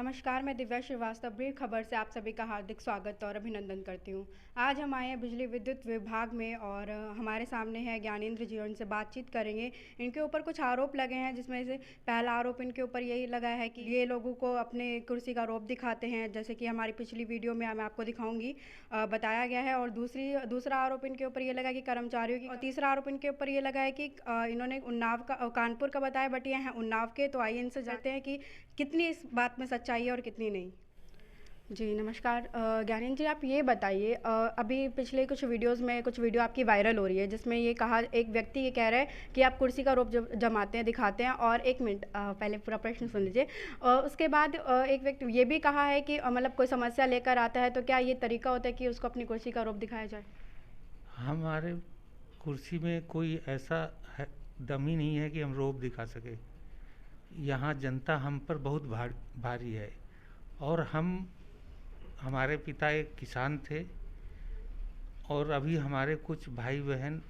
नमस्कार, मैं दिव्या श्रीवास्तव ब्रीफ खबर से आप सभी का हार्दिक स्वागत और अभिनंदन करती हूँ। आज हम आए हैं बिजली विद्युत विभाग में और हमारे सामने है ज्ञानेंद्र जी, उनसे बातचीत करेंगे। इनके ऊपर कुछ आरोप लगे हैं, जिसमें से पहला आरोप इनके ऊपर यही लगा है कि ये लोगों को अपने कुर्सी का रौब दिखाते हैं, जैसे कि हमारी पिछली वीडियो में मैं आपको दिखाऊंगी बताया गया है। और दूसरा आरोप इनके ऊपर ये लगा कि कर्मचारियों की, और तीसरा आरोप इनके ऊपर ये लगा है कि इन्होंने उन्नाव का कानपुर का बताया, बट ये हैं उन्नाव के। तो आइए इनसे जानते हैं कि कितनी इस बात में सच्चाई है और कितनी नहीं। जी नमस्कार। ज्ञानेंद्र जी, आप ये बताइए, अभी पिछले कुछ वीडियोस में कुछ वीडियो आपकी वायरल हो रही है, जिसमें ये कहा, एक व्यक्ति ये कह रहा है कि आप कुर्सी का रौब जमाते हैं, दिखाते हैं। और एक मिनट, पहले पूरा प्रश्न सुन लीजिए। उसके बाद एक व्यक्ति ये भी कहा है कि मतलब कोई समस्या लेकर आता है तो क्या ये तरीका होता है कि उसको अपनी कुर्सी का रौब दिखाया जाए? हमारे कुर्सी में कोई ऐसा दम ही नहीं है कि हम रौब दिखा सके। यहाँ जनता हम पर बहुत भारी है और हमारे पिता एक किसान थे और अभी हमारे कुछ भाई बहन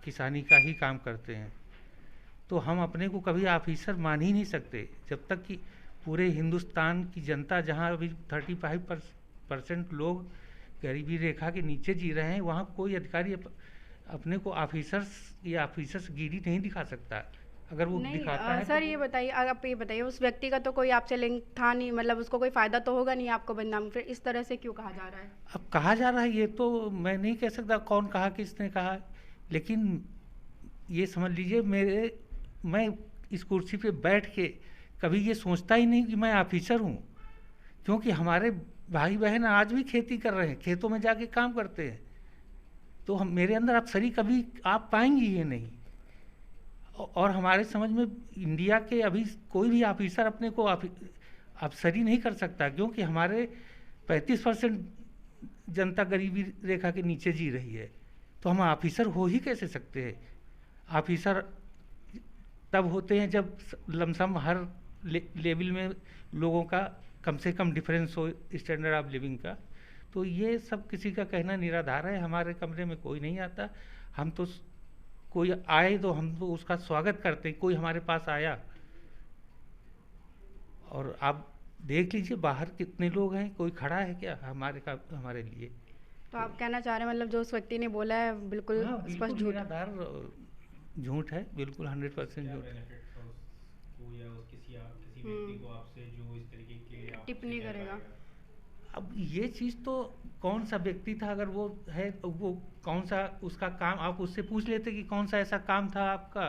किसानी का ही काम करते हैं। तो हम अपने को कभी ऑफिसर मान ही नहीं सकते जब तक कि पूरे हिंदुस्तान की जनता, जहाँ अभी 35% लोग गरीबी रेखा के नीचे जी रहे हैं, वहाँ कोई अधिकारी अपने को ऑफिसर्स या ऑफिसर्स गिरी नहीं दिखा सकता। अगर वो नहीं दिखाता है सर, तो ये बताइए, आप ये बताइए, उस व्यक्ति का तो कोई आपसे लिंक था नहीं, मतलब उसको कोई फ़ायदा तो होगा नहीं आपको बदनाम, फिर इस तरह से क्यों कहा जा रहा है? अब कहा जा रहा है, ये तो मैं नहीं कह सकता कौन कहा, किसने कहा। लेकिन ये समझ लीजिए, मैं इस कुर्सी पे बैठ के कभी ये सोचता ही नहीं कि मैं ऑफिसर हूँ, क्योंकि हमारे भाई बहन आज भी खेती कर रहे हैं, खेतों में जाके काम करते हैं। तो हम मेरे अंदर अफसरी कभी आप पाएंगी ये नहीं। और हमारे समझ में इंडिया के अभी कोई भी ऑफिसर अपने को अफसरी नहीं कर सकता, क्योंकि हमारे 35% जनता गरीबी रेखा के नीचे जी रही है। तो हम ऑफिसर हो ही कैसे सकते हैं? ऑफिसर तब होते हैं जब लमसम हर लेवल में लोगों का कम से कम डिफरेंस हो स्टैंडर्ड ऑफ लिविंग का। तो ये सब किसी का कहना निराधार है। हमारे कमरे में कोई नहीं आता। हम तो कोई आए तो हम तो उसका स्वागत करते हैं। कोई हमारे पास आया, और आप देख लीजिए बाहर कितने लोग हैं, कोई खड़ा है क्या हमारे लिए? तो आप कहना चाह रहे हैं मतलब जो उस व्यक्ति ने बोला है बिल्कुल हाँ, स्पष्ट बिल्कुल झूठ है? निराधार झूठ है, बिल्कुल 100% क्या झूठ है। बेनिफिट था उसको या किसी व्यक्ति को आपसे जो इस तरीके के आपसे टिप्पणी कह करेगा। पाएगा? अब ये चीज़ तो कौन सा व्यक्ति था, अगर वो है तो वो कौन सा उसका काम, आप उससे पूछ लेते कि कौन सा ऐसा काम था आपका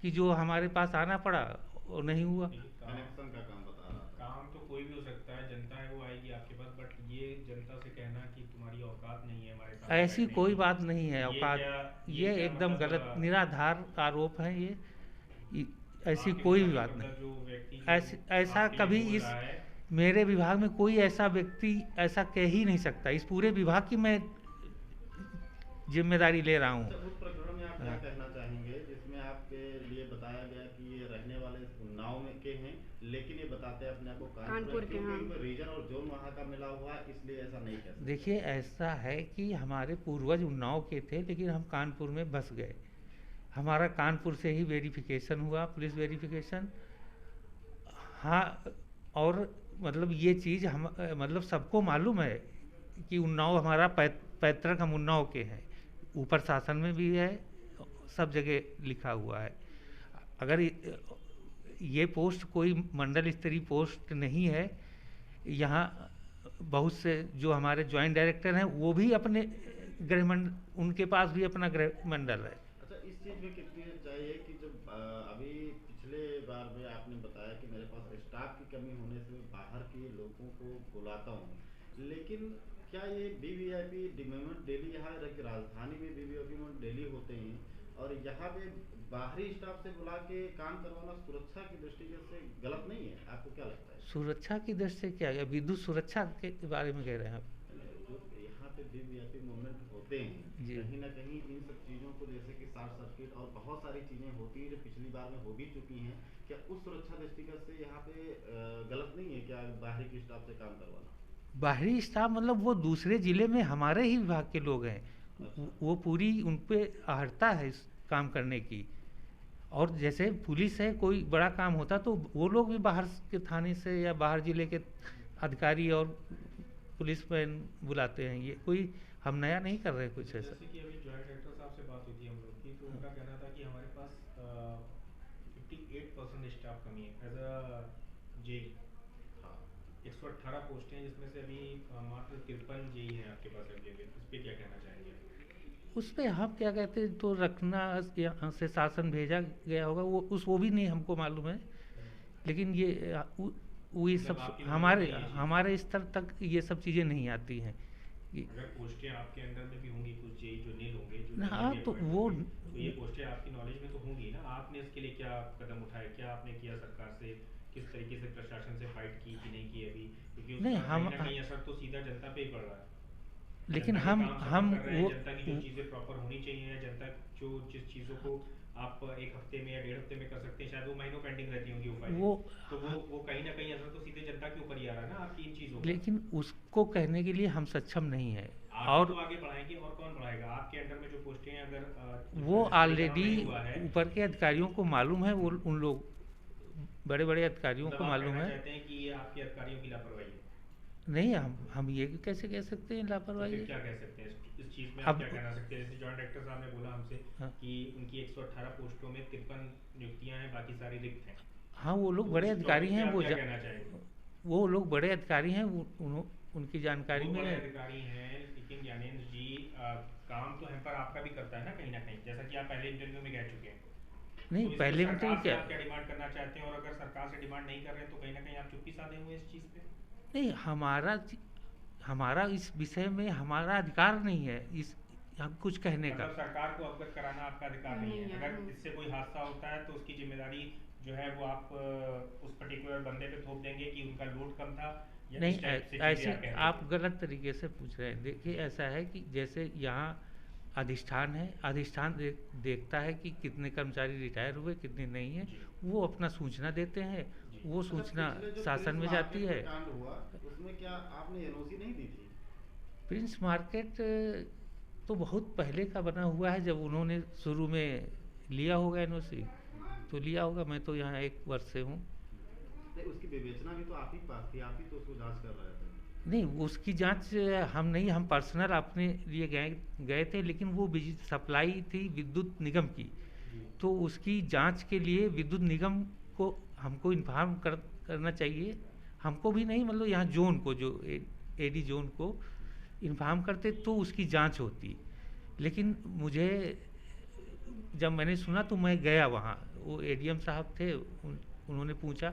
कि जो हमारे पास आना पड़ा और नहीं हुआ। नहीं, कनेक्शन का काम बता रहा था। काम तो कोई भी हो सकता है, जनता है वो आएगी आपके पास, बट ये जनता से कहना कि तुम्हारी औकात नहीं है हमारे सामने ऐसी बैठने कोई की, बात नहीं है ये औकात। क्या ये क्या एकदम मतलब गलत निराधार आरोप है ये ऐसी आपके कोई भी मुताबिक बात मतलब नहीं। जो व्यक्ति ऐसा आपके लिए कभी बोल इस रहा है? मेरे विभाग में कोई ऐसा व्यक्ति ऐसा कह ही नहीं सकता। इस पूरे विभाग की मैं जिम्मेदारी ले रहा हूँ। अच्छा, उस प्रकरण में आप क्या हाँ। कहना चाहेंगे जिसमें आपके लिए बताया गया कि ये रहने वाले उन्नाव में के हैं, लेकिन ये बताते हैं अपने आप को कानपुर के, क्योंकि हाँ। इनको रीजन और जोन वहाँ का मिला हुआ है, इसलिए ऐसा नहीं कह सकते। देखिए, ऐसा है कि हमारे पूर्वज उन्नाव के थे, लेकिन हम कानपुर में बस गए। हमारा कानपुर से ही वेरिफिकेशन हुआ, पुलिस वेरिफिकेशन। हाँ, और मतलब ये चीज़ हम मतलब सबको मालूम है कि उन्नाव हमारा पैतृक, हम उन्नाव के हैं। ऊपर शासन में भी है, सब जगह लिखा हुआ है। अगर ये पोस्ट कोई मंडल स्तरीय पोस्ट नहीं है, यहाँ बहुत से जो हमारे ज्वाइंट डायरेक्टर हैं वो भी अपने गृह मंडल, उनके पास भी अपना गृह मंडल है। अच्छा, इस चीज़ में कितनी चाहिए कि जब अभी पिछले बार में आपने बताया कि मेरे पास स्टाफ की कमी होने से मैं बाहर के लोगों को बुलाता हूँ, लेकिन क्या ये वीवीआईपी डिमेंट डेली यहाँ राजधानी में वीवीआईपी डेली होते हैं और यहाँ पे बाहरी स्टाफ से बुला के काम करवाना सुरक्षा की दृष्टि से गलत नहीं है? आपको क्या लगता है? सुरक्षा की दृष्टि से क्या है? विद्युत सुरक्षा के बारे में कह रहे हैं आप? जो यहाँ पे वीवीआईपी मूवमेंट होते हैं, जी। कहीं ना कहीं इन सब चीज़ों को, जैसे कि शॉर्ट सर्किट और बहुत सारी चीज़ें होती हैं जो पिछली बार में हो भी चुकी हैं, क्या उस सुरक्षा दृष्टिगत से यहाँ पे गलत नहीं है क्या बाहरी के स्टाफ से काम करवाना? बाहरी स्टाफ मतलब वो दूसरे जिले में हमारे ही विभाग के लोग हैं। अच्छा। वो पूरी उन पे आहर्ता है इस काम करने की। और जैसे पुलिस है, कोई बड़ा काम होता तो वो लोग भी बाहर के थाने से या बाहर जिले के अधिकारी और पुलिस मैन बुलाते हैं। ये कोई हम नया नहीं कर रहे कुछ ऐसा। जैसे कि अभी जॉइंट डायरेक्टर साहब से बात हुई थी हम लोग की, तो उनका कहना था कि हमारे पास 58% स्टाफ कमी है एज अ जेई। हाँ। 118 पोस्टें हैं जिसमें से अभी मात्र 53 जेई हैं आपके पास अवेलेबल। इस पर क्या कहना चाहेंगे? उस पे हम क्या कहते हैं, तो रखना यहाँ से शासन भेजा गया होगा, वो भी नहीं हमको मालूम है। लेकिन ये ये मतलब सब आपकी हमारे नॉलेज में ये चीज़? हमारे स्तर तक ये सब चीज़ें नहीं आती हैं। अगर पोस्टें आपके अंडर में भी होंगी, कुछ जेई जो नील होंगे, जो ना नहीं भी तो अपॉइंट वो होंगे, तो ये पोस्टें आपकी नॉलेज में तो होंगी ना। आपने इसके लिए क्या कदम उठाए, क्या आपने किया सरकार से, किस तरीके से प्रशासन से फाइट की कि नहीं की अभी? क्योंकि नहीं उसका हम कहीं ना कहीं असर तो सीधा जनता पे ही पड़ रहा है। लेकिन जनता के काम सब हम कर रहे हैं, वो जनता की जो चीज़ें प्रॉपर होनी चाहिए, या जनता जो जिस चीज़ों को आप एक हफ्ते में या 1.5 हफ्ते में कर सकते हैं, शायद वो महीनों पेंडिंग रहती होंगी वो फाइलें। वो तो वो कहीं ना कहीं असर तो सीधे जनता के ऊपर ही आ रहा है ना आपकी इन चीज़ों का। लेकिन उसको कहने के लिए हम सक्षम नहीं है। आप और तो आगे बढ़ाएंगे, और कौन बढ़ाएगा? आपके अंडर में जो पोस्टें हैं, अगर वो जिसमें ऑलरेडी नहीं हुआ है, ऊपर के अधिकारियों को मालूम है, वो उन लोग बड़े बड़े अधिकारियों मतलब को आप मालूम कहना है। चाहते हैं कि ये आपके अधिकारियों की लापरवाही है? नहीं, हम ये कैसे कह सकते हैं तो लापरवाही फिर है। क्या कह सकते हैं इस चीज़ में? आप अब क्या कहना सकते हैं? जैसे जॉइंट डायरेक्टर साहब ने बोला हमसे हाँ, कि उनकी 118 पोस्टों में 53 नियुक्तियां हैं, बाकी सारी रिक्त हैं। हाँ वो लोग तो बड़े इस अधिकारी टॉपिक पे हैं, आप क्या कहना चाहेंगे? वो लोग बड़े अधिकारी हैं, उनकी जानकारी वो में बड़े है। अधिकारी हैं, लेकिन ज्ञानेंद्र जी काम तो हेम्पर आपका भी करता है ना कहीं, जैसा कि आप पहले इंटरव्यू में कह चुके हैं। नहीं, तो इस पे पहले में तो सरकार से क्या, आप क्या डिमांड करना चाहते हैं? और अगर सरकार से डिमांड नहीं कर रहे हैं तो कहीं ना कहीं आप चुप्पी साधे हुए इस चीज़ पे? नहीं हमारा इस विषय में हमारा अधिकार नहीं है इस हम कुछ कहने का। मतलब सरकार को अवगत कराना आपका अधिकार नहीं नहीं है। है, अगर इससे कोई हादसा होता है तो उसकी जिम्मेदारी जो है वो आप उस पर्टिकुलर बंदे पे थोप देंगे कि उनका लोड कम था, या नहीं इस टाइप से ऐसे चीज़ें आप कह आप रहे गलत तरीके से पूछ रहे हैं। देखिए ऐसा है कि जैसे यहाँ अधिष्ठान है, अधिष्ठान देखता है कि कितने कर्मचारी रिटायर हुए, कितने नहीं हैं, जी। वो अपना सूचना देते हैं, जी। वो अच्छा, सूचना पिछले जो शासन में प्रिंस जाती मार्केट है। में कांड हुआ, उसमें क्या आपने एनओसी नहीं दी थी? प्रिंस मार्केट तो बहुत पहले का बना हुआ है, जब उन्होंने शुरू में लिया होगा एनओसी तो लिया होगा। मैं तो यहाँ 1 वर्ष से हूँ। नहीं, उसकी विवेचना भी तो आप ही के पास थी, आप ही तो उसको जांच कर रहे थे। नहीं, उसकी जांच हम नहीं, हम पर्सनल अपने लिए गए थे, लेकिन वो सप्लाई थी विद्युत निगम की। जी। तो उसकी जांच के लिए विद्युत निगम को हमको इन्फॉर्म करना चाहिए। हमको भी नहीं, मतलब यहाँ जोन को, जो एडी जोन को इन्फॉर्म करते तो उसकी जांच होती। लेकिन मुझे जब मैंने सुना तो मैं गया वहाँ, वो एडीएम साहब थे, उन्होंने पूछा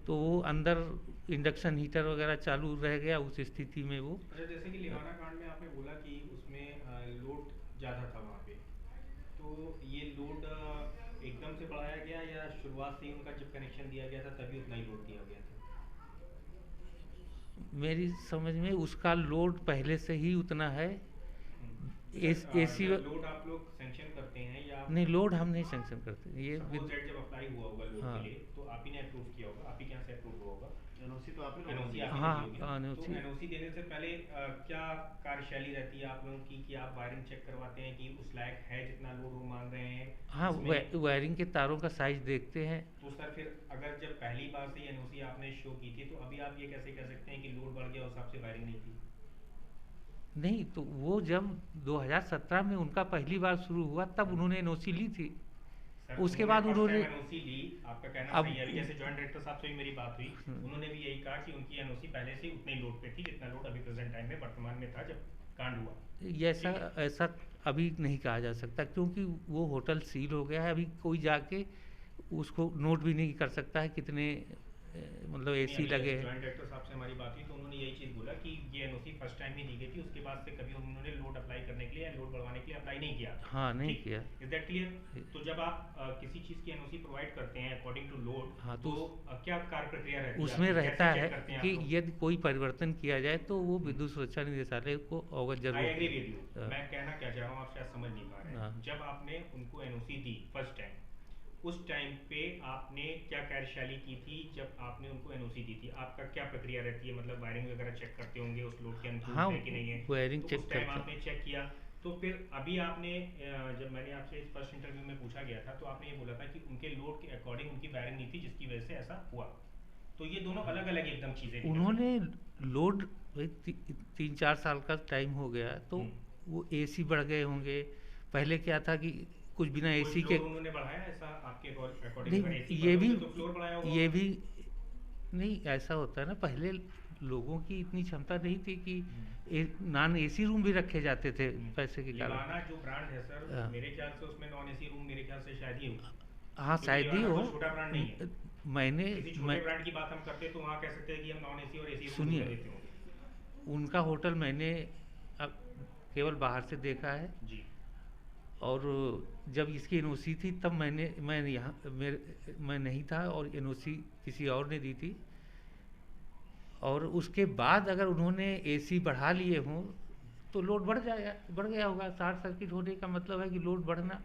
तो वो अंदर इंडक्शन हीटर वगैरह चालू रह गया उस स्थिति में वो। अच्छा, जैसे कि लिहाना कांड में आपने बोला कि उसमें लोड ज़्यादा था वहाँ पे, तो ये लोड एकदम से बढ़ाया गया या शुरुआत से ही उनका जब कनेक्शन दिया गया था तभी उतना ही लोड दिया गया था? मेरी समझ में उसका लोड पहले से ही उतना है। एसी लोड आप लोग सैंक्शन करते हैं या नहीं, लोड हम नहीं सैंक्शन करते ये सपोज दैट जब अप्लाई हुआ होगा लोड हाँ। के लिए तो आप ही ने अप्रूव किया होगा, आप ही के यहाँ से अप्रूव हुआ होगा? एनओसी तो आप ही लोगों एनओसी ने आप दी। ही हाँ, ने दी होगी ना? NOC तो एनओसी देने से पहले क्या कार्यशैली रहती है आप लोगों की कि आप वायरिंग चेक करवाते हैं कि उस लायक है जितना लोड वो मांग रहे हैं? हाँ, इसमें- वायरिंग के तारों का साइज देखते हैं। तो सर फिर अगर जब पहली बार से एनओसी आपने शो की थी तो अभी आप ये कैसे कह सकते हैं कि लोड बढ़ गया उस हिसाब से वायरिंग नहीं थी? नहीं, तो वो जब 2017 में उनका पहली बार शुरू हुआ तब उन्होंने एनओसी ली थी। सर, उसके बाद उन्होंने एनओसी ली, आपका कहना अब- सही है। अभी जैसे जॉइंट डायरेक्टर साहब से भी मेरी बात हुई, उन्होंने भी यही कहा कि उनकी एनओसी पहले से उतने ही लोड पे थी जितना लोड अभी प्रेजेंट टाइम में वर्तमान में था जब कांड हुआ। ये ऐसा अभी नहीं कहा जा सकता, क्योंकि वो होटल सील हो गया है। अभी कोई जाके उसको नोट भी नहीं कर सकता है कितने मतलब एसी लगे हैं। जॉइंट डायरेक्टर साहब से हमारी बात हुई तो उन्होंने यही चीज़ बोला कि ये एनओसी फर्स्ट टाइम ही दी गई थी, उसके बाद से कभी उन्होंने लोड अप्लाई करने के लिए या लोड बढ़वाने के लिए अप्लाई नहीं किया। हाँ, नहीं ठीक? किया। Is that clear? तो जब आप किसी चीज़ की एनओसी प्रोवाइड करते हैं अकॉर्डिंग टू लोड, हाँ, तो क्या कार्य प्रक्रिया रहती है? उसमें आपकी? रहता कैसे है check करते हैं कि आप लोग? यदि कोई परिवर्तन किया जाए तो वो विद्युत सुरक्षा निदेशालय को अवगत जरूर। I agree with you. हाँ। मैं कहना क्या चाह रहा हूँ आप शायद समझ नहीं पा रहे हैं। हाँ। जब आपने उनको एनओसी दी फर्स्ट टाइम, उस टाइम पे आपने क्या कार्यशैली की थी जब आपने उनको एनओसी दी थी? आपका क्या प्रक्रिया रहती है? मतलब वायरिंग वगैरह चेक करते होंगे उस लोड के अनुकूल हाँ, है कि नहीं है? वायरिंग तो चेक उस टाइम करते हैं। आपने चेक किया तो फिर अभी आपने जब मैंने आपसे इस फर्स्ट इंटरव्यू में पूछा गया था तो आपने ये बोला था कि उनके लोड के अकॉर्डिंग उनकी वायरिंग नहीं थी जिसकी वजह से ऐसा हुआ। तो ये दोनों अलग अलग एकदम चीज़ें निकल उन्होंने लोड भाई 3-4 साल का टाइम हो गया तो वो एसी बढ़ गए होंगे। पहले क्या था कि कुछ बिना कोई एसी फ्लोर के उन्होंने बढ़ाया ऐसा आपके अकॉर्डिंग? नहीं, अगर एसी ये भी तो फ्लोर बढ़ाया होगा ये उन्होंने। भी नहीं ऐसा होता है ना, पहले लोगों की इतनी क्षमता नहीं थी कि नॉन एसी रूम भी रखे जाते थे पैसे के कारण। लिवाना जो ब्रांड है सर, हाँ। मेरे ख्याल से उसमें नॉन एसी रूम मेरे ख्याल से शायद ही होगा। हाँ क्योंकि शायद ही लिवाना हो। कोई छोटा ब्रांड नहीं है। मैंने किसी छोटे ब्रांड की बात हम करते तो वहाँ कह सकते हैं कि हम नॉन एसी और एसी रूम सुनिए, में देते होंगे। उनका होटल मैंने अब केवल बाहर से देखा है जी। और जब इसकी एनओसी थी तब मैं यहाँ मैं नहीं था और एनओसी किसी और ने दी थी। और उसके बाद अगर उन्होंने एसी बढ़ा लिए हों तो लोड बढ़ गया होगा। शॉर्ट सर्किट होने का मतलब है कि लोड बढ़ना।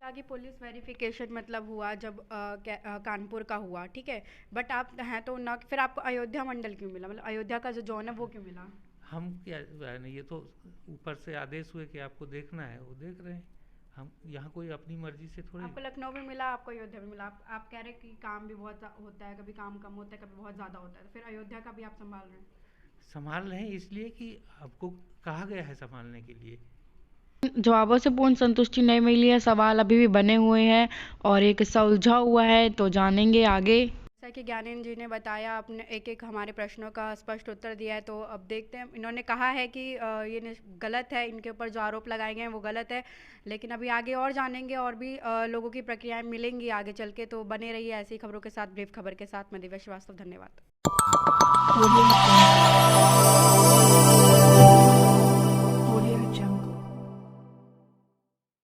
कि पुलिस वेरिफिकेशन मतलब हुआ जब कानपुर का हुआ, ठीक है, बट आप हैं तो ना, फिर आपको अयोध्या मंडल क्यों मिला? मतलब अयोध्या का जो जोन है वो क्यों मिला? हम क्या नहीं, ये तो ऊपर से आदेश हुए कि आपको देखना है, वो देख रहे हैं। हम यहाँ कोई अपनी मर्जी से थोड़ी। आपको लखनऊ भी मिला, आपको अयोध्या भी मिला। आप कह रहे हैं कि काम भी बहुत होता है, कभी काम कम होता है, कभी बहुत ज़्यादा होता है, तो फिर अयोध्या का भी आप संभाल रहे हैं? संभाल रहे हैं इसलिए कि आपको कहा गया है संभालने के लिए। जवाबों से पूर्ण संतुष्टि नहीं मिली है, सवाल अभी भी बने हुए हैं और एक हिस्सा उलझा हुआ है, तो जानेंगे आगे। जैसा कि ज्ञानेंद्र जी ने बताया, अपने एक हमारे प्रश्नों का स्पष्ट उत्तर दिया है, तो अब देखते हैं। इन्होंने कहा है कि ये गलत है, इनके ऊपर जो आरोप लगाए गए हैं वो गलत है, लेकिन अभी आगे और जानेंगे और भी लोगों की प्रक्रियाएं मिलेंगी आगे चल के। तो बने रहिए ऐसी खबरों के साथ, ब्रीफ खबर के साथ। मैं दिव्या श्रीवास्तव, धन्यवाद।